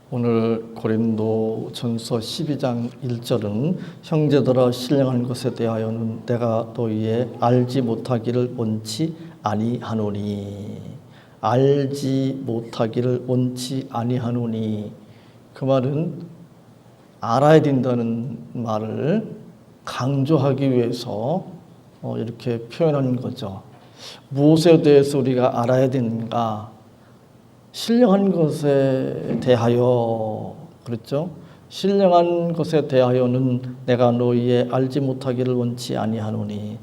오늘 고린도전서 12장 1절은 형제들아 신령한 것에 대하여는 내가 너희의 알지 못하기를 원치 아니하노니 알지 못하기를 원치 아니하노니 그 말은 알아야 된다는 말을 강조하기 위해서 이렇게 표현한 거죠. 무엇에 대해서 우리가 알아야 되는가? 신령한 것에 대하여 그랬죠. 신령한 것에 대하여는 내가 너희의 알지 못하기를 원치 아니하노니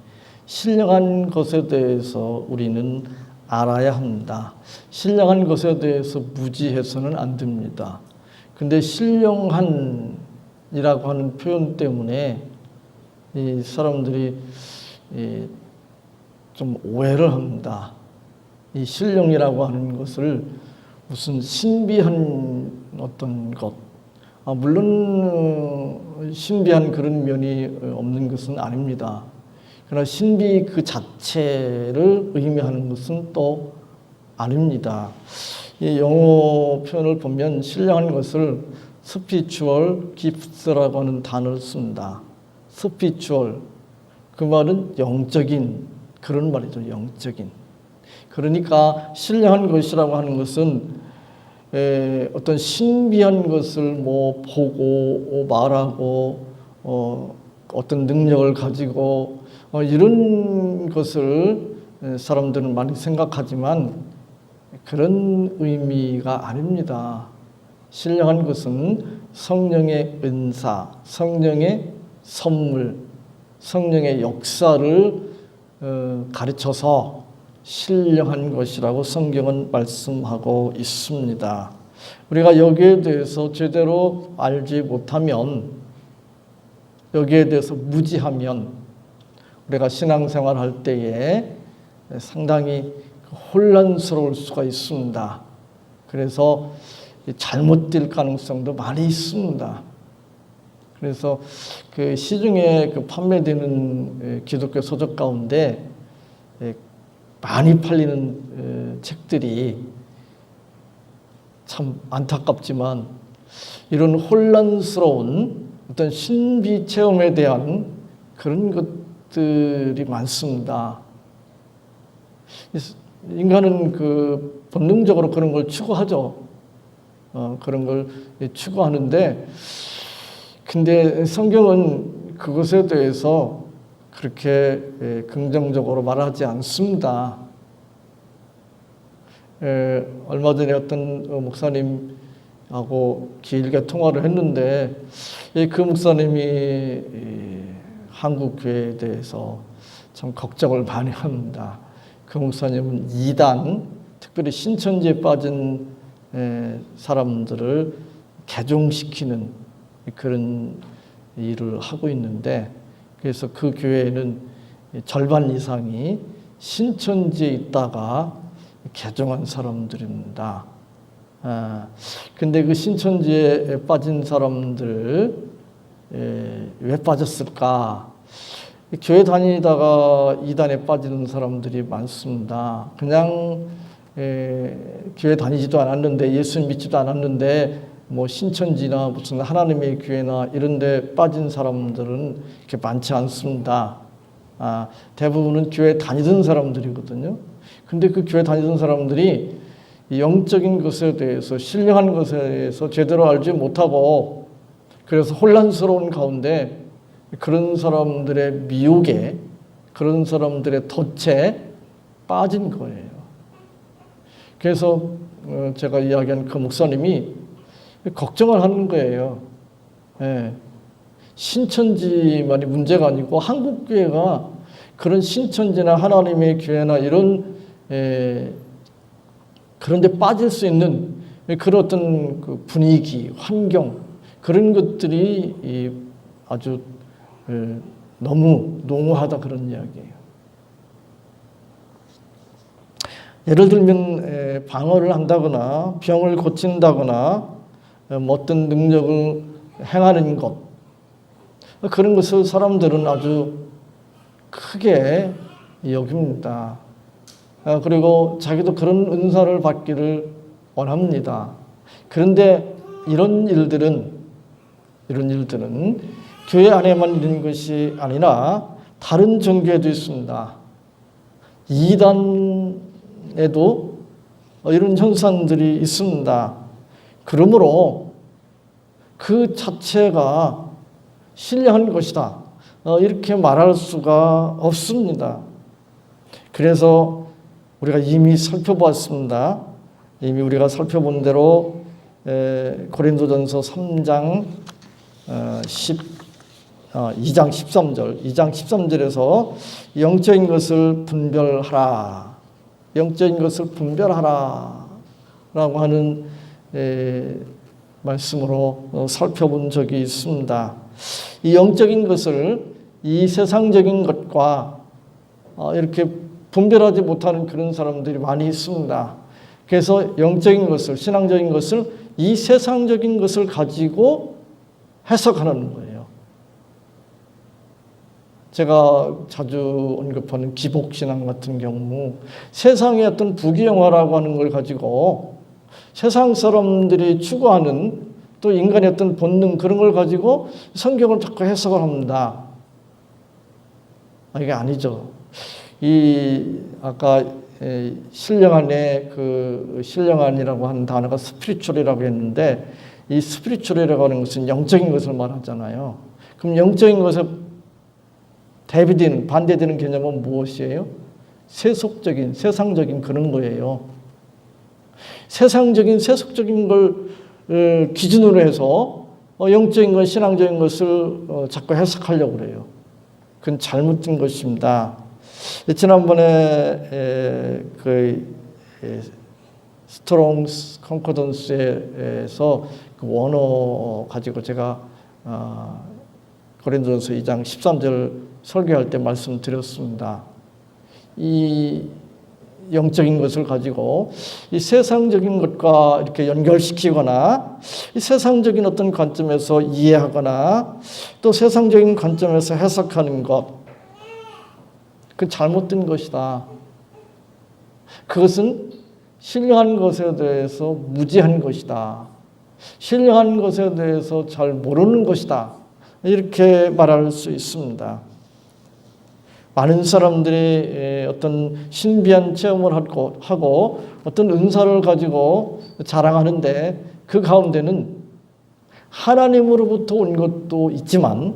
신령한 것에 대해서 우리는 알아야 합니다. 신령한 것에 대해서 무지해서는 안 됩니다. 근데 신령한이라고 하는 표현 때문에 이 사람들이 좀 오해를 합니다. 이 신령이라고 하는 것을 무슨 신비한 어떤 것, 물론 신비한 그런 면이 없는 것은 아닙니다. 그러나 신비 그 자체를 의미하는 것은 또 아닙니다. 이 영어 표현을 보면 신령한 것을 spiritual gifts라고 하는 단어를 씁니다. spiritual, 그 말은 영적인 그런 말이죠. 영적인. 그러니까 신령한 것이라고 하는 것은 어떤 신비한 것을 보고 말하고 어떤 능력을 가지고 이런 것을 사람들은 많이 생각하지만 그런 의미가 아닙니다. 신령한 것은 성령의 은사, 성령의 선물, 성령의 역사를 가르쳐서 신령한 것이라고 성경은 말씀하고 있습니다. 우리가 여기에 대해서 제대로 알지 못하면, 여기에 대해서 무지하면 우리가 신앙생활 할 때에 상당히 혼란스러울 수가 있습니다. 그래서 잘못될 가능성도 많이 있습니다. 그래서 그 시중에 판매되는 기독교 서적 가운데 많이 팔리는 책들이 참 안타깝지만 이런 혼란스러운 어떤 신비 체험에 대한 그런 것들이 많습니다. 인간은 그 본능적으로 그런 걸 추구하죠. 그런 걸 추구하는데, 근데 성경은 그것에 대해서 그렇게 긍정적으로 말하지 않습니다. 얼마 전에 어떤 목사님하고 길게 통화를 했는데 그 목사님이 한국 교회에 대해서 참 걱정을 많이 합니다. 그 목사님은 이단, 특별히 신천지에 빠진 사람들을 개종시키는 그런 일을 하고 있는데, 그래서 그 교회에는 절반 이상이 신천지에 있다가 개종한 사람들입니다. 근데 그 신천지에 빠진 사람들 왜 빠졌을까? 교회 다니다가 이단에 빠지는 사람들이 많습니다. 그냥 교회 다니지도 않았는데, 예수 믿지도 않았는데 신천지나 무슨 하나님의 교회나 이런 데 빠진 사람들은 그렇게 많지 않습니다. 대부분은 교회 다니던 사람들이거든요. 근데 그 교회 다니던 사람들이 영적인 것에 대해서, 신령한 것에 대해서 제대로 알지 못하고, 그래서 혼란스러운 가운데 그런 사람들의 미혹에, 그런 사람들의 덫에 빠진 거예요. 그래서 제가 이야기한 그 목사님이 걱정을 하는 거예요. 신천지만이 문제가 아니고 한국 교회가 그런 신천지나 하나님의 교회나 이런 그런 데 빠질 수 있는 그런 어떤 그 분위기, 환경, 그런 것들이 아주 너무 농후하다, 그런 이야기예요. 예를 들면 방어를 한다거나 병을 고친다거나 어떤 능력을 행하는 것, 그런 것을 사람들은 아주 크게 여깁니다. 그리고 자기도 그런 은사를 받기를 원합니다. 그런데 이런 일들은 교회 안에만 있는 것이 아니라 다른 종교에도 있습니다. 이단에도 이런 현상들이 있습니다. 그러므로 그 자체가 신령한 것이다, 이렇게 말할 수가 없습니다. 그래서 우리가 이미 살펴보았습니다. 이미 우리가 살펴본 대로 고린도전서 3장 2장 13절에서 영적인 것을 분별하라, 영적인 것을 분별하라 라고 하는 말씀으로 살펴본 적이 있습니다. 이 영적인 것을 이 세상적인 것과 이렇게 분별하지 못하는 그런 사람들이 많이 있습니다. 그래서 영적인 것을, 신앙적인 것을 이 세상적인 것을 가지고 해석하는 거예요. 제가 자주 언급하는 기복신앙 같은 경우 세상의 어떤 부귀영화라고 하는 걸 가지고 세상 사람들이 추구하는 또 인간의 어떤 본능, 그런 걸 가지고 성경을 자꾸 해석을 합니다. 이게 아니죠. 아까 신령한의 신령한이라고 하는 단어가 스피리추얼이라고 했는데, 이 스피리추얼이라고 하는 것은 영적인 것을 말하잖아요. 그럼 영적인 것에 반대되는 개념은 무엇이에요? 세속적인, 세상적인 그런 거예요. 세속적인 걸 기준으로 해서 영적인 것, 신앙적인 것을 자꾸 해석하려고 그래요. 그건 잘못된 것입니다. 지난번에 스트롱스 컨코던스에서 그 원어 가지고 제가 고린도전서 2장 13절 설교할 때 말씀드렸습니다. 이 영적인 것을 가지고 이 세상적인 것과 이렇게 연결시키거나 이 세상적인 어떤 관점에서 이해하거나 또 세상적인 관점에서 해석하는 것, 그건 잘못된 것이다. 그것은 신령한 것에 대해서 무지한 것이다. 신령한 것에 대해서 잘 모르는 것이다. 이렇게 말할 수 있습니다. 많은 사람들이 어떤 신비한 체험을 하고 어떤 은사를 가지고 자랑하는데, 그 가운데는 하나님으로부터 온 것도 있지만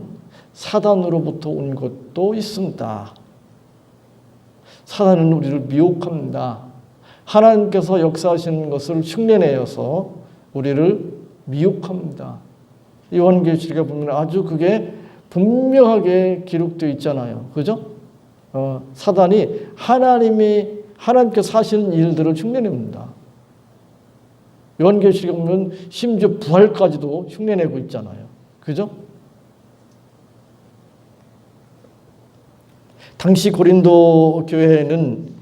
사단으로부터 온 것도 있습니다. 사단은 우리를 미혹합니다. 하나님께서 역사하시는 것을 흉내내어서 우리를 미혹합니다. 요한계시록에 보면 아주 그게 분명하게 기록되어 있잖아요. 그죠? 사단이 하나님께서 하시는 일들을 흉내냅니다. 요한계시록에 보면 심지어 부활까지도 흉내내고 있잖아요. 그죠? 당시 고린도 교회에는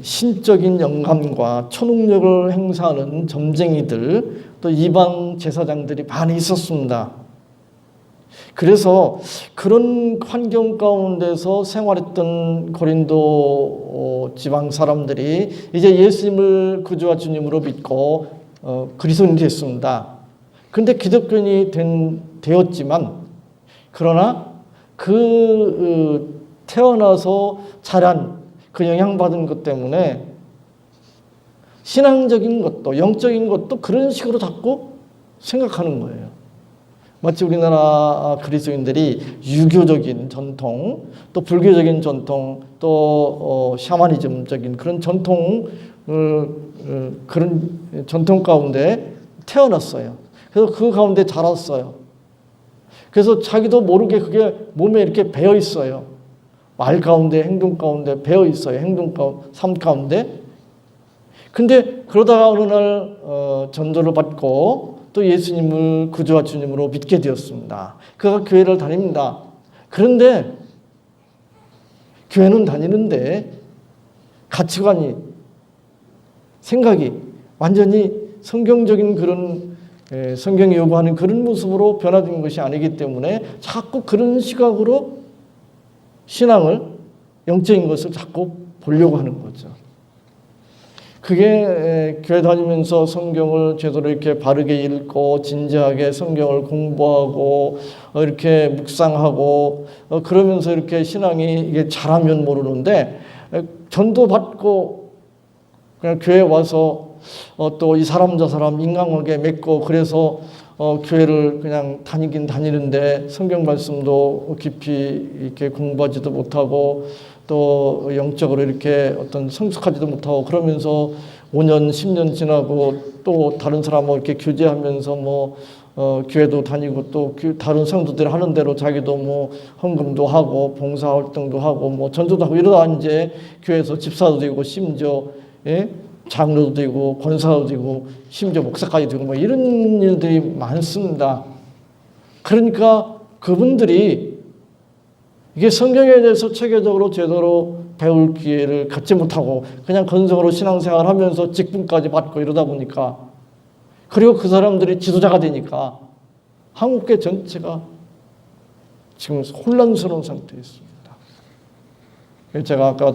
신적인 영감과 초능력을 행사하는 점쟁이들, 또 이방 제사장들이 많이 있었습니다. 그래서 그런 환경 가운데서 생활했던 고린도 지방 사람들이 이제 예수님을 구주와 주님으로 믿고 그리스도인이 됐습니다. 그런데 기독교인이 되었지만, 그러나 태어나서 자란 그 영향받은 것 때문에 신앙적인 것도 영적인 것도 그런 식으로 자꾸 생각하는 거예요. 마치 우리나라 그리스도인들이 유교적인 전통, 또 불교적인 전통, 또 샤머니즘적인 그런 그런 전통 가운데 태어났어요. 그래서 그 가운데 자랐어요. 그래서 자기도 모르게 그게 몸에 이렇게 배어 있어요. 말 가운데, 행동 가운데 배어 있어요. 삶 가운데. 근데 그러다가 어느 날 전도를 받고 또 예수님을 구주와 주님으로 믿게 되었습니다. 그가 교회를 다닙니다. 그런데 교회는 다니는데 가치관이, 생각이 완전히 성경적인 그런 성경이 요구하는 그런 모습으로 변화된 것이 아니기 때문에 자꾸 그런 시각으로 신앙을, 영적인 것을 자꾸 보려고 하는 거죠. 그게 교회 다니면서 성경을 제대로 이렇게 바르게 읽고 진지하게 성경을 공부하고 이렇게 묵상하고 그러면서 이렇게 신앙이 이게 잘하면 모르는데 전도 받고 그냥 교회 와서 또 이 사람 저 사람 인간관계 맺고 그래서 교회를 그냥 다니긴 다니는데 성경 말씀도 깊이 이렇게 공부하지도 못하고 또 영적으로 이렇게 어떤 성숙하지도 못하고 그러면서 5년, 10년 지나고 또 다른 사람하고 이렇게 교제하면서 뭐 교회도 다니고 또 다른 성도들이 하는 대로 자기도 뭐 헌금도 하고 봉사활동도 하고 뭐 전도도 하고 이러다 이제 교회에서 집사도 되고 심지어 장로도 되고 권사도 되고 심지어 목사까지 되고 뭐 이런 일들이 많습니다. 그러니까 그분들이 이게 성경에 대해서 체계적으로 제대로 배울 기회를 갖지 못하고 그냥 건성으로 신앙생활 하면서 직분까지 받고 이러다 보니까 그리고 그 사람들이 지도자가 되니까 한국계 전체가 지금 혼란스러운 상태에 있습니다. 제가 아까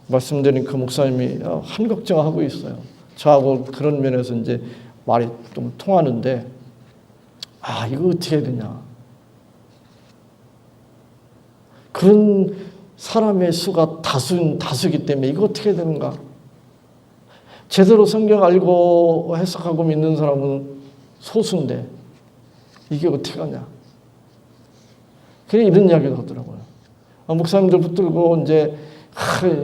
말씀드린 그 목사님이 한 걱정하고 있어요. 저하고 그런 면에서 이제 말이 좀 통하는데 이거 어떻게 해야 되냐. 그런 사람의 수가 다수기 때문에 이거 어떻게 해야 되는가. 제대로 성경 알고 해석하고 믿는 사람은 소수인데 이게 어떻게 하냐. 그래 이런 이야기를 하더라고요. 목사님들 붙들고 이제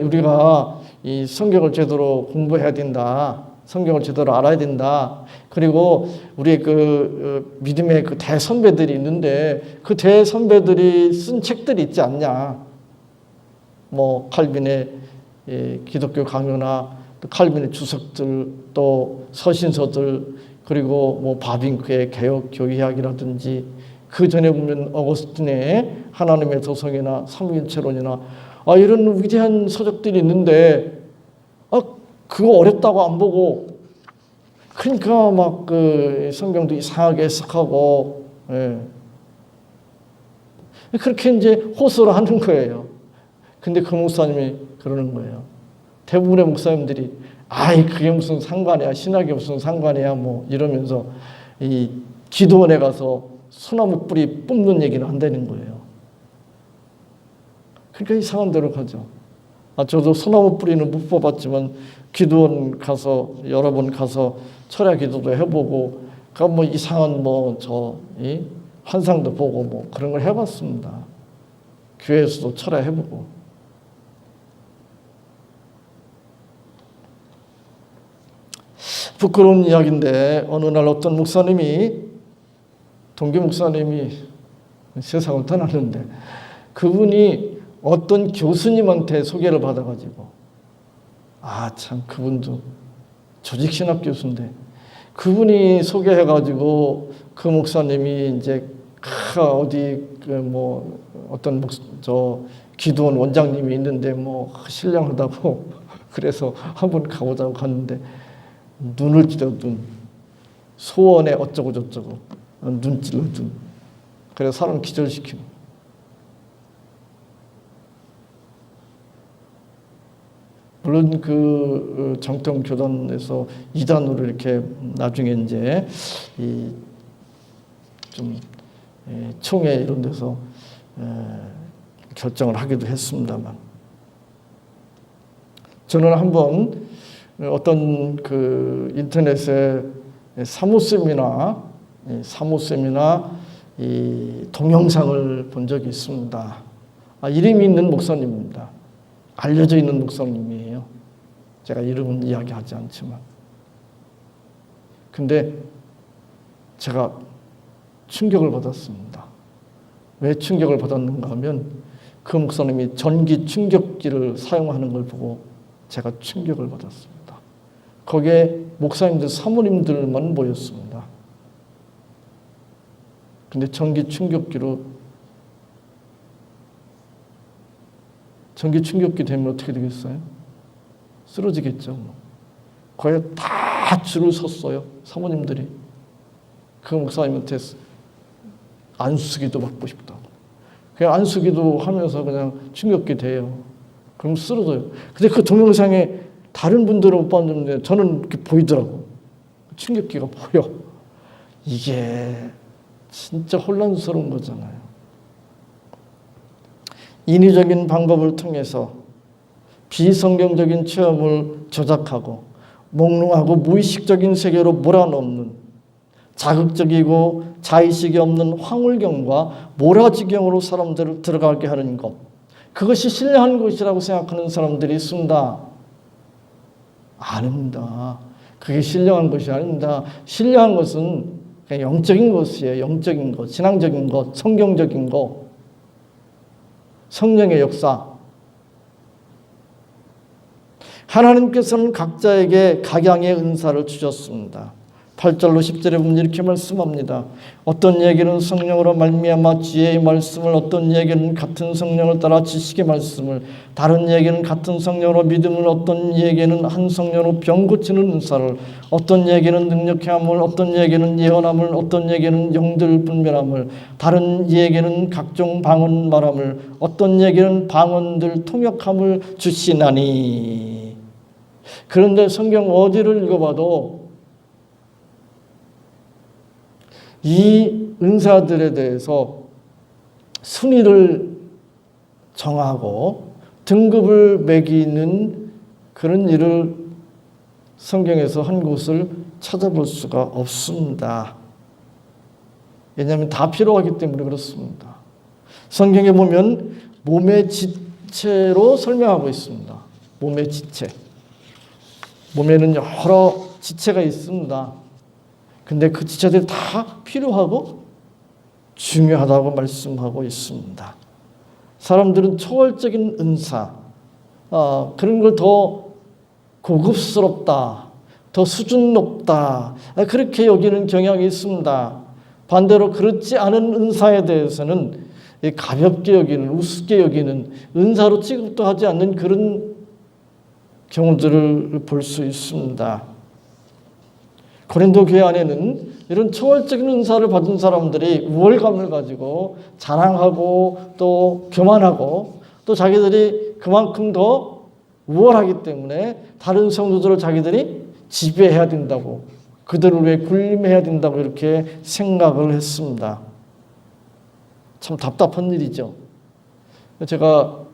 우리가 이 성경을 제대로 공부해야 된다. 성경을 제대로 알아야 된다. 그리고 우리 그 믿음의 그 대선배들이 있는데 그 대선배들이 쓴 책들이 있지 않냐. 뭐 칼빈의 기독교 강요나 또 칼빈의 주석들 또 서신서들 그리고 뭐 바빙크의 개혁 교회학이라든지 그 전에 보면 어거스틴의 하나님의 도성이나 삼위일체론이나 이런 위대한 서적들이 있는데 그거 어렵다고 안 보고 그러니까 막 그 성경도 이상하게 해석하고 그렇게 이제 호소를 하는 거예요. 근데 그 목사님이 그러는 거예요. 대부분의 목사님들이 그게 무슨 상관이야. 신학이 무슨 상관이야. 뭐 이러면서 이 기도원에 가서 소나무 뿌리 뽑는 얘기를 한다는 거예요. 그러니까 이상한 데로 가죠. 저도 소나무 뿌리는 못 뽑았지만 기도원 가서 여러 번 가서 철야 기도도 해보고 뭐 이상한 환상도 보고 뭐 그런 걸 해봤습니다. 교회에서도 철야 해보고. 부끄러운 이야기인데 어느 날 어떤 목사님이 동기 목사님이 세상을 떠났는데 그분이 어떤 교수님한테 소개를 받아가지고 참 그분도 조직신학 교수인데 그분이 소개해가지고 그 목사님이 이제 어디 어떤 기도원 원장님이 있는데 신령하다고 그래서 한번 가보자고 갔는데 눈을 찔러 눈 소원에 어쩌고 저쩌고 눈 찔러 눈 그래서 사람 기절시키는. 물론 그 정통 교단에서 이단으로 이렇게 나중에 이제 좀 총회 이런 데서 결정을 하기도 했습니다만 저는 한번 어떤 그 인터넷에 사모쌤이나 이 동영상을 본 적이 있습니다. 이름이 있는 목사님입니다. 알려져 있는 목사님이에요. 제가 이름은 이야기하지 않지만. 근데 제가 충격을 받았습니다. 왜 충격을 받았는가 하면 그 목사님이 전기 충격기를 사용하는 걸 보고 제가 충격을 받았습니다. 거기에 목사님들, 사모님들만 모였습니다. 근데 전기 충격기 되면 어떻게 되겠어요? 쓰러지겠죠. 거기에 다 줄을 섰어요. 사모님들이. 그 목사님한테 안수기도 받고 싶다고. 그냥 안수기도 하면서 그냥 충격기 돼요. 그럼 쓰러져요. 근데 그 동영상에 다른 분들은 못 봤는데 저는 이렇게 보이더라고. 충격기가 보여. 이게 진짜 혼란스러운 거잖아요. 인위적인 방법을 통해서 비성경적인 체험을 조작하고 몽롱하고 무의식적인 세계로 몰아넣는 자극적이고 자의식이 없는 황홀경과 몰아지경으로 사람들을 들어가게 하는 것, 그것이 신령한 것이라고 생각하는 사람들이 있습니다. 아닙니다. 그게 신령한 것이 아닙니다. 신령한 것은 그냥 영적인 것이에요. 영적인 것, 신앙적인 것, 성경적인 것, 성령의 역사. 하나님께서는 각자에게 각양의 은사를 주셨습니다. 8절로 10절에 보면 이렇게 말씀합니다. 어떤 이에게는 성령으로 말미암아 지혜의 말씀을, 어떤 이에게는 같은 성령을 따라 지식의 말씀을, 다른 이에게는 같은 성령으로 믿음을, 어떤 이에게는 한 성령으로 병 고치는 은사를, 어떤 이에게는 능력의 함을, 어떤 이에게는 예언함을, 어떤 이에게는 영들 분별함을, 다른 이에게는 각종 방언 말함을, 어떤 이에게는 방언들 통역함을 주시나니. 그런데 성경 어디를 읽어봐도 이 은사들에 대해서 순위를 정하고 등급을 매기는 그런 일을 성경에서 한 곳을 찾아볼 수가 없습니다. 왜냐하면 다 필요하기 때문에 그렇습니다. 성경에 보면 몸의 지체로 설명하고 있습니다. 몸의 지체. 몸에는 여러 지체가 있습니다. 근데 그 지체들이 다 필요하고 중요하다고 말씀하고 있습니다. 사람들은 초월적인 은사, 그런 걸 더 고급스럽다, 더 수준 높다, 그렇게 여기는 경향이 있습니다. 반대로 그렇지 않은 은사에 대해서는 가볍게 여기는, 우습게 여기는, 은사로 취급도 하지 않는 그런 경우들을 볼 수 있습니다. 고린도 교회 안에는 이런 초월적인 은사를 받은 사람들이 우월감을 가지고 자랑하고 또 교만하고 또 자기들이 그만큼 더 우월하기 때문에 다른 성도들을 자기들이 지배해야 된다고, 그들을 위해 군림해야 된다고 이렇게 생각을 했습니다. 참 답답한 일이죠. 제가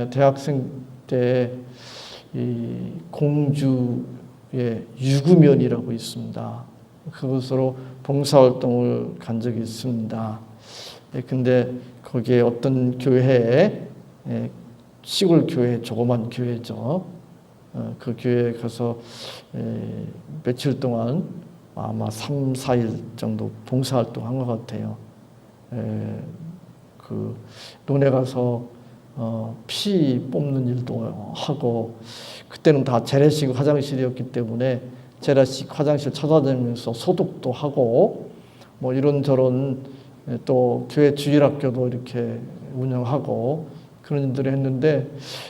대학생 때 이 공주의 유구면이라고 있습니다. 그곳으로 봉사활동을 간 적이 있습니다. 근데 거기에 어떤 교회에, 시골 교회, 조그만 교회죠. 그 교회에 가서 며칠 동안 아마 3, 4일 정도 봉사활동 한 것 같아요. 그 논에 가서 피 뽑는 일도 하고, 그때는 다 재래식 화장실이었기 때문에 재래식 화장실 찾아다니면서 소독도 하고 뭐 이런저런, 또 교회 주일학교도 이렇게 운영하고 그런 일들을 했는데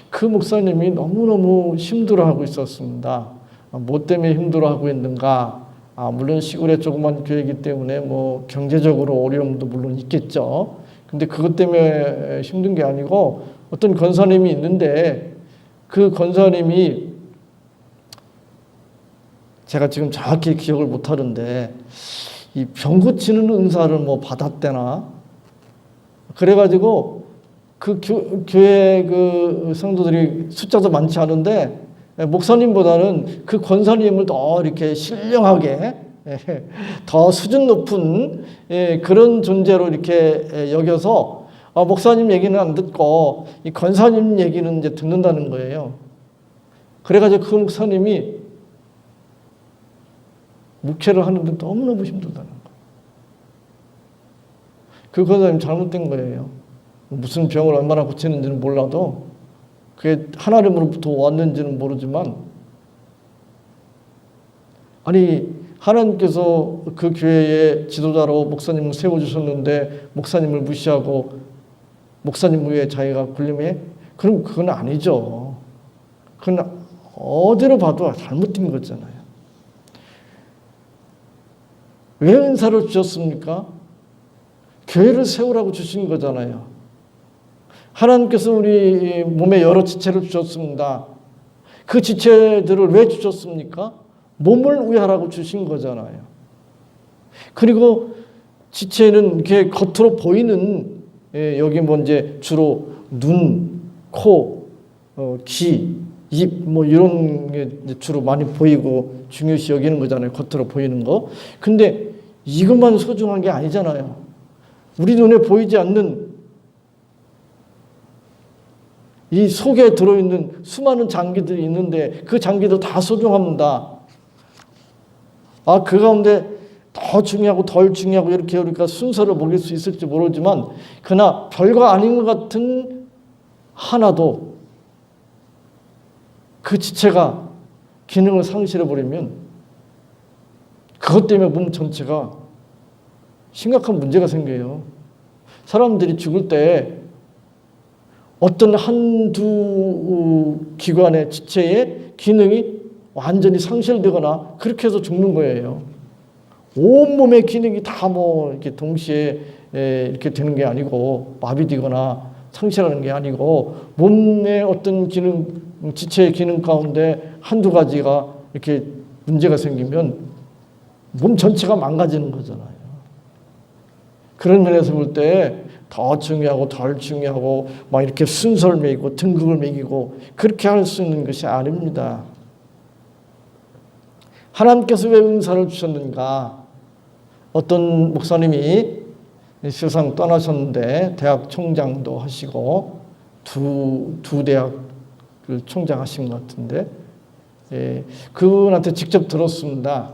그 목사님이 너무너무 힘들어하고 있었습니다. 뭐 때문에 힘들어하고 있는가? 물론 시골의 조그만 교회이기 때문에 뭐 경제적으로 어려움도 물론 있겠죠. 근데 그것 때문에 힘든 게 아니고 어떤 권사님이 있는데 그 권사님이, 제가 지금 정확히 기억을 못 하는데 이 병 고치는 은사를 뭐 받았대나, 그래가지고 그 교회 그 성도들이 숫자도 많지 않은데 목사님보다는 그 권사님을 더 이렇게 신령하게, 더 수준 높은 그런 존재로 이렇게 여겨서 목사님 얘기는 안 듣고 이 권사님 얘기는 이제 듣는다는 거예요. 그래가지고 그 목사님이 목회를 하는데 너무너무 힘들다는 거예요. 그 권사님 잘못된 거예요. 무슨 병을 얼마나 고치는지는 몰라도 그게 하나님으로부터 왔는지는 모르지만, 아니 하나님께서 그 교회의 지도자로 목사님을 세워주셨는데 목사님을 무시하고 목사님 위에 자기가 군림해? 그럼 그건 아니죠. 그건 어디로 봐도 잘못된 거잖아요. 왜 은사를 주셨습니까? 교회를 세우라고 주신 거잖아요. 하나님께서 우리 몸에 여러 지체를 주셨습니다. 그 지체들을 왜 주셨습니까? 몸을 위하라고 주신 거잖아요. 그리고 지체는 이렇게 겉으로 보이는, 여기 뭐 이제 주로 눈, 코, 귀, 입 뭐 이런 게 주로 많이 보이고 중요시 여기는 거잖아요. 겉으로 보이는 거. 근데 이것만 소중한 게 아니잖아요. 우리 눈에 보이지 않는 이 속에 들어있는 수많은 장기들이 있는데 그 장기도 다 소중합니다. 그 가운데 더 중요하고 덜 중요하고 이렇게 우리가 순서를 먹일 수 있을지 모르지만 그러나 별거 아닌 것 같은 하나도 그 지체가 기능을 상실해버리면 그것 때문에 몸 전체가 심각한 문제가 생겨요. 사람들이 죽을 때 어떤 한두 기관의 지체의 기능이 완전히 상실되거나 그렇게 해서 죽는 거예요. 온몸의 기능이 다 뭐 이렇게 동시에 이렇게 되는 게 아니고 마비되거나 상실하는 게 아니고 몸의 어떤 기능, 지체의 기능 가운데 한두 가지가 이렇게 문제가 생기면 몸 전체가 망가지는 거잖아요. 그런 면에서 볼 때 더 중요하고 덜 중요하고 막 이렇게 순서를 매기고 등급을 매기고 그렇게 할 수 있는 것이 아닙니다. 하나님께서 왜 은사를 주셨는가? 어떤 목사님이 세상 떠나셨는데 대학 총장도 하시고 두 대학을 총장하신 것 같은데 그분한테 직접 들었습니다.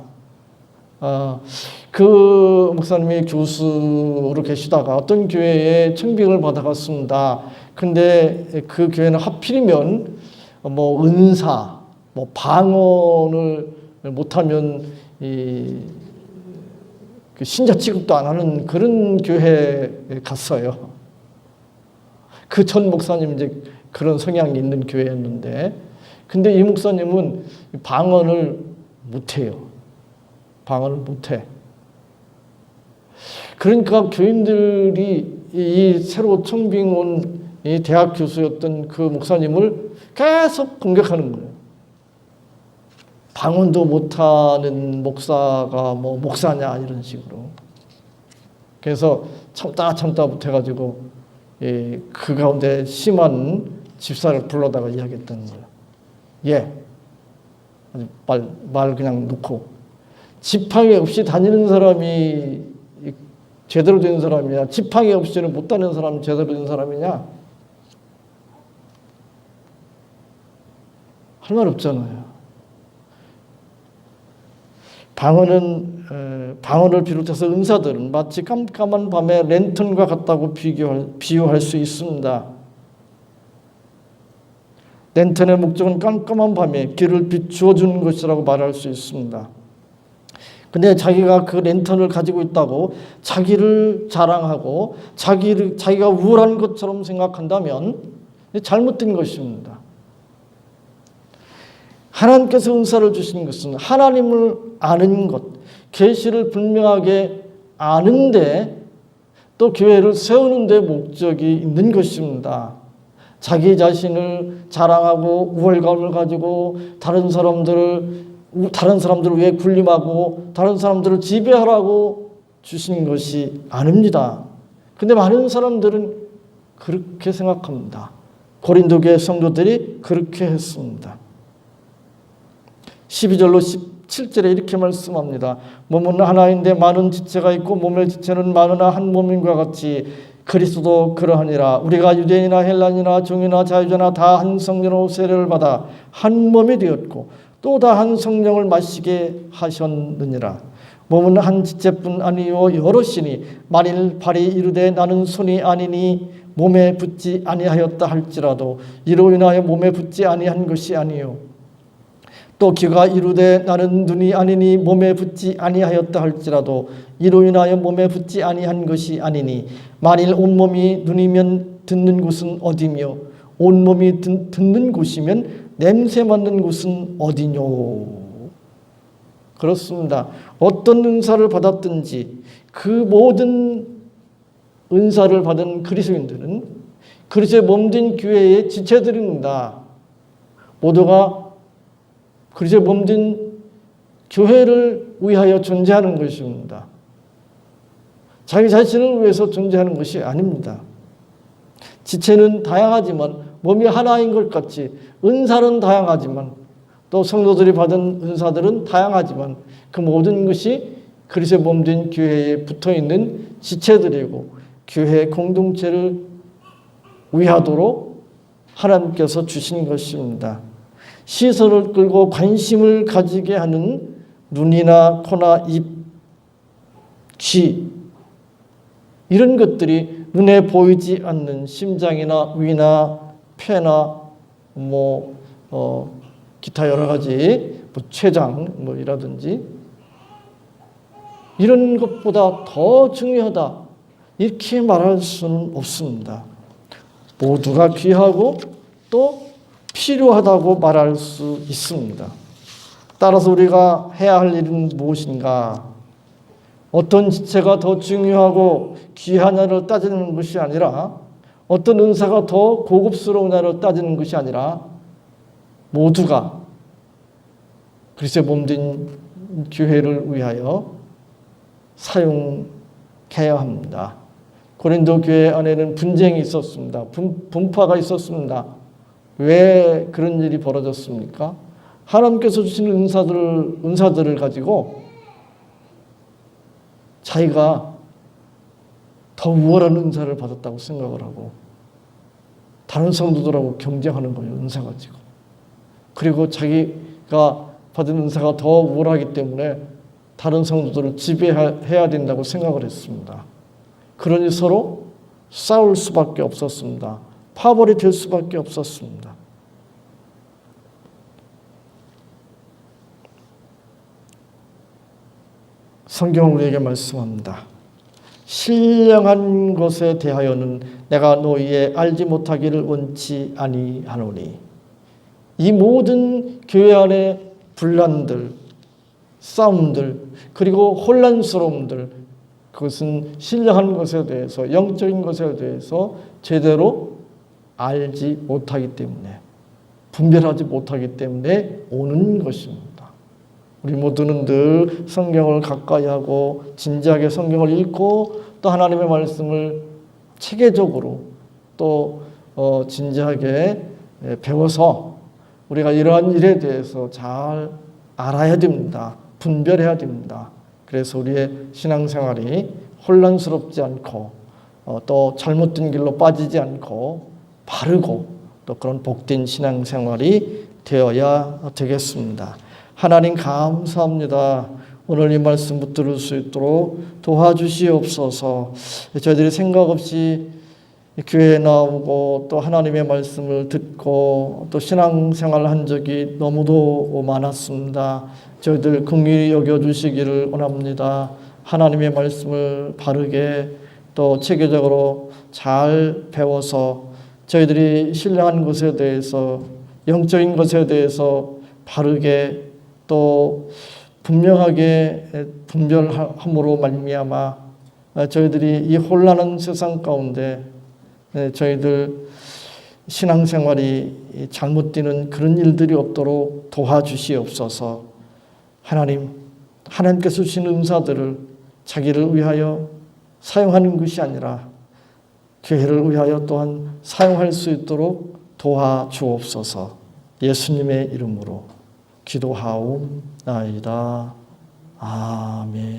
그 목사님이 교수로 계시다가 어떤 교회에 청빙을 받아갔습니다. 근데 그 교회는 하필이면 뭐 은사, 뭐 방언을 못하면 그 신자 취급도 안 하는 그런 교회에 갔어요. 그 전 목사님 이제 그런 성향이 있는 교회였는데, 근데 이 목사님은 방언을 못해요. 방언을 못해. 그러니까 교인들이 이 새로 청빙 온 이 대학 교수였던 그 목사님을 계속 공격하는 거예요. 방언도 못하는 목사가 뭐 목사냐 이런 식으로. 그래서 참다 못해가지고 그 가운데 심한 집사를 불러다가 이야기했던 거예요. 말 그냥 놓고 지팡이 없이 다니는 사람이 제대로 된 사람이냐, 지팡이 없이는 못 다니는 사람이 제대로 된 사람이냐? 할 말 없잖아요. 방언을 비롯해서 은사들은 마치 깜깜한 밤의 랜턴과 같다고 비유할 수 있습니다. 랜턴의 목적은 깜깜한 밤에 길을 비추어 주는 것이라고 말할 수 있습니다. 근데 자기가 그 랜턴을 가지고 있다고 자기를 자랑하고 자기가 우월한 것처럼 생각한다면 잘못된 것입니다. 하나님께서 은사를 주신 것은 하나님을 아는 것, 계시를 분명하게 아는데 또 교회를 세우는 데 목적이 있는 것입니다. 자기 자신을 자랑하고 우월감을 가지고 다른 사람들을 위해 군림하고 다른 사람들을 지배하라고 주신 것이 아닙니다. 근데 많은 사람들은 그렇게 생각합니다. 고린도 교회 성도들이 그렇게 했습니다. 12절로 17절에 이렇게 말씀합니다. 몸은 하나인데 많은 지체가 있고 몸의 지체는 많으나 한 몸인과 같이 그리스도도 그러하니라. 우리가 유대인이나 헬라인이나 종이나 자유자나 다 한 성령으로 세례를 받아 한 몸이 되었고 또 다 한 성령을 마시게 하셨느니라. 몸은 한 지체뿐 아니요 여럿이니 만일 발이 이르되 나는 손이 아니니 몸에 붙지 아니하였다 할지라도 이로 인하여 몸에 붙지 아니한 것이 아니요 또 귀가 이르되 나는 눈이 아니니 몸에 붙지 아니하였다 할지라도 이로 인하여 몸에 붙지 아니한 것이 아니니 만일 온몸이 눈이면 듣는 곳은 어디며 온몸이 듣는 곳이면 냄새 맡는 곳은 어디뇨. 그렇습니다. 어떤 은사를 받았든지 그 모든 은사를 받은 그리스도인들은 그리스도의 몸된 교회의 지체들입니다. 모두가 그리스도의 몸된 교회를 위하여 존재하는 것입니다. 자기 자신을 위해서 존재하는 것이 아닙니다. 지체는 다양하지만 몸이 하나인 것 같이 은사는 다양하지만 또 성도들이 받은 은사들은 다양하지만 그 모든 것이 그리스도의 몸된 교회에 붙어있는 지체들이고 교회 공동체를 위하도록 하나님께서 주신 것입니다. 시선을 끌고 관심을 가지게 하는 눈이나 코나 입, 귀 이런 것들이 눈에 보이지 않는 심장이나 위나 폐나 기타 여러 가지 췌장 이라든지 이런 것보다 더 중요하다 이렇게 말할 수는 없습니다. 모두가 귀하고 또 필요하다고 말할 수 있습니다. 따라서 우리가 해야 할 일은 무엇인가? 어떤 지체가 더 중요하고 귀하냐를 따지는 것이 아니라 어떤 은사가 더 고급스러우냐를 따지는 것이 아니라 모두가 그리스도의 몸된 교회를 위하여 사용해야 합니다. 고린도 교회 안에는 분쟁이 있었습니다. 분파가 있었습니다. 왜 그런 일이 벌어졌습니까? 하나님께서 주시는 은사들을 가지고 자기가 더 우월한 은사를 받았다고 생각을 하고 다른 성도들하고 경쟁하는 거예요. 은사 가지고. 그리고 자기가 받은 은사가 더 우월하기 때문에 다른 성도들을 지배해야 된다고 생각을 했습니다. 그러니 서로 싸울 수밖에 없었습니다. 파벌이 될 수밖에 없었습니다. 성경은 우리에게 말씀합니다. 신령한 것에 대하여는 내가 너희의 알지 못하기를 원치 아니하노니. 이 모든 교회 안의 분란들, 싸움들, 그리고 혼란스러움들, 그것은 신령한 것에 대해서, 영적인 것에 대해서 제대로 알지 못하기 때문에, 분별하지 못하기 때문에 오는 것입니다. 우리 모두는 늘 성경을 가까이 하고 진지하게 성경을 읽고 또 하나님의 말씀을 체계적으로 또 진지하게 배워서 우리가 이러한 일에 대해서 잘 알아야 됩니다. 분별해야 됩니다. 그래서 우리의 신앙생활이 혼란스럽지 않고 또 잘못된 길로 빠지지 않고 바르고 또 그런 복된 신앙생활이 되어야 되겠습니다. 하나님 감사합니다. 오늘 이 말씀 붙들을 수 있도록 도와주시옵소서. 저희들이 생각 없이 교회에 나오고 또 하나님의 말씀을 듣고 또 신앙생활을 한 적이 너무도 많았습니다. 저희들 긍휼히 여겨주시기를 원합니다. 하나님의 말씀을 바르게 또 체계적으로 잘 배워서 저희들이 신령한 것에 대해서 영적인 것에 대해서 바르게 또 분명하게 분별함으로 말미암아 저희들이 이 혼란한 세상 가운데 저희들 신앙생활이 잘못되는 그런 일들이 없도록 도와주시옵소서. 하나님께서 주신 은사들을 자기를 위하여 사용하는 것이 아니라 교회를 위하여 또한 사용할 수 있도록 도와주옵소서. 예수님의 이름으로 기도하옵나이다. 아멘.